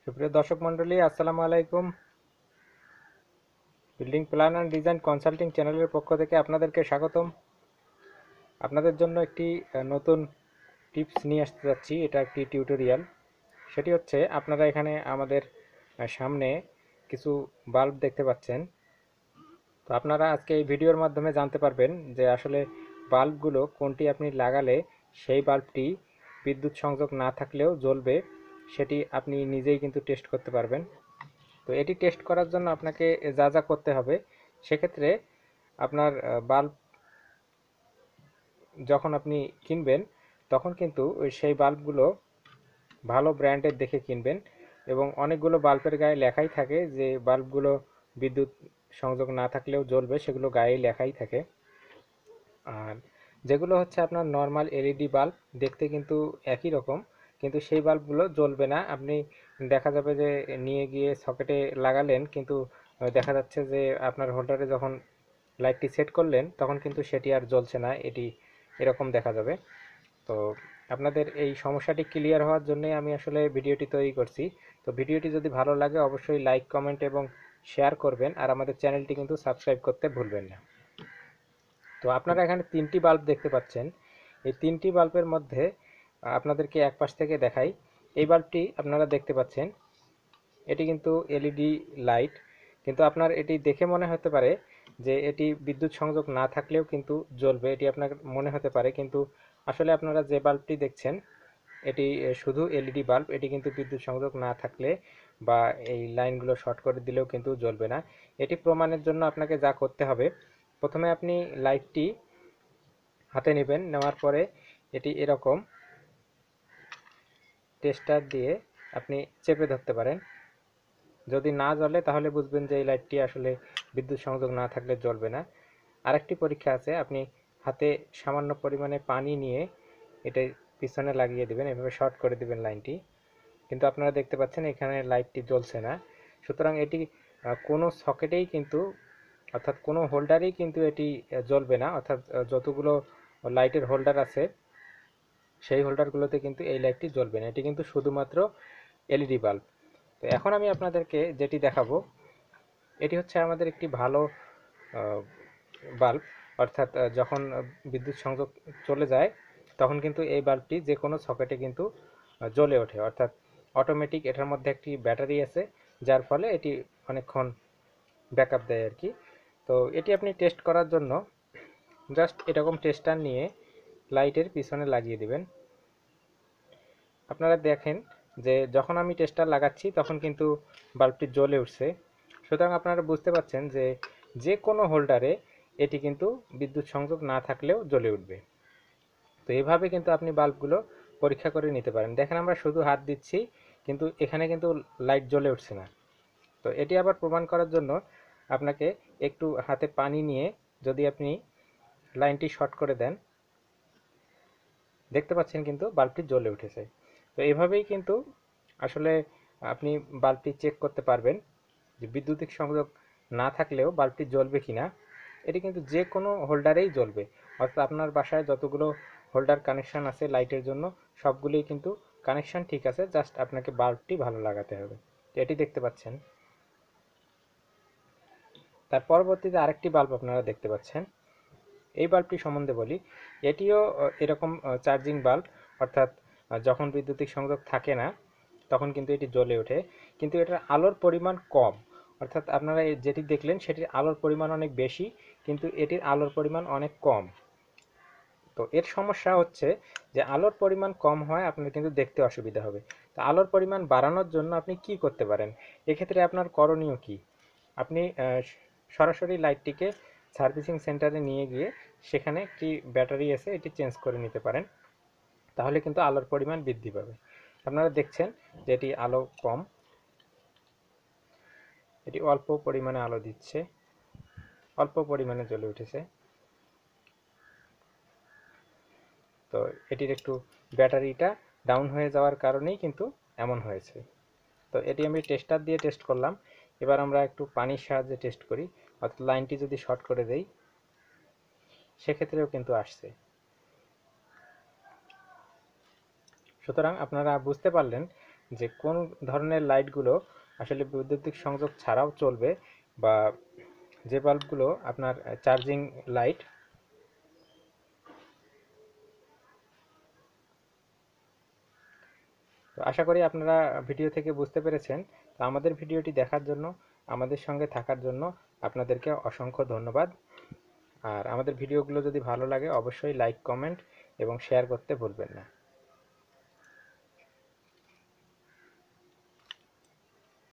সুপ্রিয় দর্শক মণ্ডলী, আসসালামু আলাইকুম। Building plan and design consulting চ্যানেলের পক্ষ থেকে আপনাদেরকে স্বাগতম। আপনাদের জন্য একটি নতুন টিপস নিয়ে আসতে যাচ্ছি। এটা একটি টিউটোরিয়াল। সেটি হচ্ছে, আপনারা এখানে আমাদের সামনে কিছু বাল্ব দেখতে পাচ্ছেন। তো আপনারা আজকে এই ভিডিওর মাধ্যমে জানতে পারবেন যে আসলে বাল্বগুলো কোনটি আপনি লাগালে সেই বাল্বটি বিদ্যুৎ সংযোগ না থাকলেও জ্বলবে, সেটি আপনি নিজেই কিন্তু টেস্ট করতে পারবেন। তো এটি টেস্ট করার জন্য আপনাকে যা যা করতে হবে, সেক্ষেত্রে আপনার বাল্ব যখন আপনি কিনবেন তখন কিন্তু সেই বাল্বগুলো ভালো ব্র্যান্ডের দেখে কিনবেন। এবং অনেকগুলো বাল্বের গায়ে লেখাই থাকে যে বাল্বগুলো বিদ্যুৎ সংযোগ না থাকলেও জ্বলবে, সেগুলো গায়ে লেখাই থাকে। আর যেগুলো হচ্ছে আপনার নর্মাল এলইডি বাল্ব, দেখতে কিন্তু একই রকম, কিন্তু সেই বাল্বগুলো জ্বলবে না। আপনি দেখা যাবে যে নিয়ে গিয়ে সকেটে লাগালেন, কিন্তু দেখা যাচ্ছে যে আপনার হোল্ডারে যখন লাইটটি সেট করলেন তখন কিন্তু সেটি আর জ্বলছে না, এটি এরকম দেখা যাবে। তো আপনাদের এই সমস্যাটি ক্লিয়ার হওয়ার জন্যই আমি আসলে ভিডিওটি তৈরি করছি। তো ভিডিওটি যদি ভালো লাগে অবশ্যই লাইক, কমেন্ট এবং শেয়ার করবেন, আর আমাদের চ্যানেলটি কিন্তু সাবস্ক্রাইব করতে ভুলবেন না। তো আপনারা এখানে তিনটি বাল্ব দেখতে পাচ্ছেন। এই তিনটি বাল্বের মধ্যে আপনাদেরকে এক পাশ থেকে দেখাই। এই বাল্বটি আপনারা দেখতে পাচ্ছেন, এটি কিন্তু এলইডি লাইট, কিন্তু আপনার এটি দেখে মনে হতে পারে যে এটি বিদ্যুৎ সংযোগ না থাকলেও কিন্তু জ্বলবে, এটি আপনার মনে হতে পারে। কিন্তু আসলে আপনারা যে বাল্বটি দেখছেন এটি শুধু এলইডি বাল্ব, এটি কিন্তু বিদ্যুৎ সংযোগ না থাকলে বা এই লাইনগুলো শর্ট করে দিলেও কিন্তু জ্বলবে না। এটি প্রমাণের জন্য আপনাকে যা করতে হবে, প্রথমে আপনি লাইটটি হাতে নেবেন, নেওয়ার পরে এটি এরকম টেস্টার দিয়ে আপনি চেপে ধরতে পারেন। যদি না জ্বলে তাহলে বুঝবেন যে এই লাইটটি আসলে বিদ্যুৎ সংযোগ না থাকলে জ্বলবে না। আরেকটি পরীক্ষা আছে, আপনি হাতে সামান্য পরিমাণে পানি নিয়ে এটা পিছনে লাগিয়ে দিবেন, এভাবে শর্ট করে দিবেন লাইনটি, কিন্তু আপনারা দেখতে পাচ্ছেন এখানে লাইটটি জ্বলছে না। সুতরাং এটি কোনো সকেটেই কিন্তু, অর্থাৎ কোনো হোল্ডারেই কিন্তু এটি জ্বলবে না। অর্থাৎ যতগুলো লাইটের হোল্ডার আছে সেই হোল্ডারগুলোতে কিন্তু এই লাইটটি জ্বলবে না, এটি কিন্তু শুধুমাত্র এলইডি বাল্ব। তো এখন আমি আপনাদেরকে যেটি দেখাবো, এটি হচ্ছে আমাদের একটি ভালো বাল্ব। অর্থাৎ যখন বিদ্যুৎ সংযোগ চলে যায় তখন কিন্তু এই বাল্বটি যে কোনো সকেটে কিন্তু জ্বলে ওঠে। অর্থাৎ অটোমেটিক এটার মধ্যে একটি ব্যাটারি আছে, যার ফলে এটি অনেকক্ষণ ব্যাকআপ দেয় আর কি। তো এটি আপনি টেস্ট করার জন্য জাস্ট এরকম টেস্টার নিয়ে লাইটের পিছনে লাগিয়ে দিবেন। আপনারা দেখেন যে যখন আমি টেস্টার লাগাচ্ছি তখন কিন্তু বাল্বটি জ্বলে উঠছে। সুতরাং আপনারা বুঝতে পারছেন যে যে কোনো হোল্ডারে এটি কিন্তু বিদ্যুৎ সংযোগ না থাকলেও জ্বলে উঠবে। তো এভাবে কিন্তু আপনি বাল্বগুলো পরীক্ষা করে নিতে পারেন। দেখেন আমরা শুধু হাত দিচ্ছি কিন্তু এখানে কিন্তু লাইট জ্বলে উঠছে না। তো এটি আবার প্রমাণ করার জন্য আপনাকে একটু হাতে পানি নিয়ে যদি আপনি লাইনটি শর্ট করে দেন, দেখতে পাচ্ছেন কিন্তু বাল্বটি জ্বলে উঠেছে। তো এভাবেই কিন্তু আসলে আপনি বাল্বটি চেক করতে পারবেন যে বিদ্যুতিক সংযোগ না থাকলেও বাল্বটি জ্বলবে কিনা। এটি কিন্তু যে কোনো হোল্ডারেই জ্বলবে। অর্থাৎ আপনার বাসায় যতগুলো হোল্ডার কানেকশান আছে লাইটের জন্য সবগুলোই কিন্তু কানেকশান ঠিক আছে, জাস্ট আপনাকে বাল্বটি ভালো লাগাতে হবে। এটি দেখতে পাচ্ছেন। তার পরবর্তীতে আরেকটি বাল্ব আপনারা দেখতে পাচ্ছেন। এই বাল্বটি সম্বন্ধে বলি। এটিও এরকম চার্জিং বাল্ব, অর্থাৎ যখন বৈদ্যুতিক সংযোগ থাকে না তখন কিন্তু এটি জ্বলে ওঠে, কিন্তু এটার আলোর পরিমাণ কম। অর্থাৎ আপনারা যেটি দেখলেন সেটির আলোর পরিমাণ অনেক বেশি, কিন্তু এটির আলোর পরিমাণ অনেক কম। তো এর সমস্যা হচ্ছে যে আলোর পরিমাণ কম হয় আপনার কিন্তু দেখতে অসুবিধা হবে। তো আলোর পরিমাণ বাড়ানোর জন্য আপনি কি করতে পারেন, এক্ষেত্রে আপনার করণীয় কি? আপনি সরাসরি লাইটটিকে সার্ভিসিং সেন্টারে নিয়ে গিয়ে সেখানে একটি ব্যাটারি আছে, এটি চেঞ্জ করে নিতে পারেন, তাহলে কিন্তু আলোর পরিমাণ বৃদ্ধি পাবে। আপনারা দেখছেন যে এটি আলো কম, এটি অল্প পরিমাণে আলো দিচ্ছে, অল্প পরিমাণে জ্বলে উঠেছে। তো এটির একটু ব্যাটারিটা ডাউন হয়ে যাওয়ার কারণেই কিন্তু এমন হয়েছে। তো এটি আমি টেস্টার দিয়ে টেস্ট করলাম। এবার আমরা একটু পানির সাহায্যে টেস্ট করি, অর্থাৎ লাইনটি যদি শর্ট করে দেই সেক্ষেত্রেও কিন্তু আসছে। সুতরাং আপনারা বুঝতে পারলেন যে কোন ধরনের লাইটগুলো আসলে বৈদ্যুতিক সংযোগ ছাড়াও চলবে, বা যে বাল্বগুলো আপনার চার্জিং লাইট। তো আশা করি আপনারা ভিডিও থেকে বুঝতে পেরেছেন। তো আমাদের ভিডিওটি দেখার জন্য, আমাদের সঙ্গে থাকার জন্য আপনাদেরকে অসংখ্য ধন্যবাদ। আর আমাদের ভিডিওগুলো যদি ভালো লাগে অবশ্যই লাইক, কমেন্ট এবং শেয়ার করতে ভুলবেন না।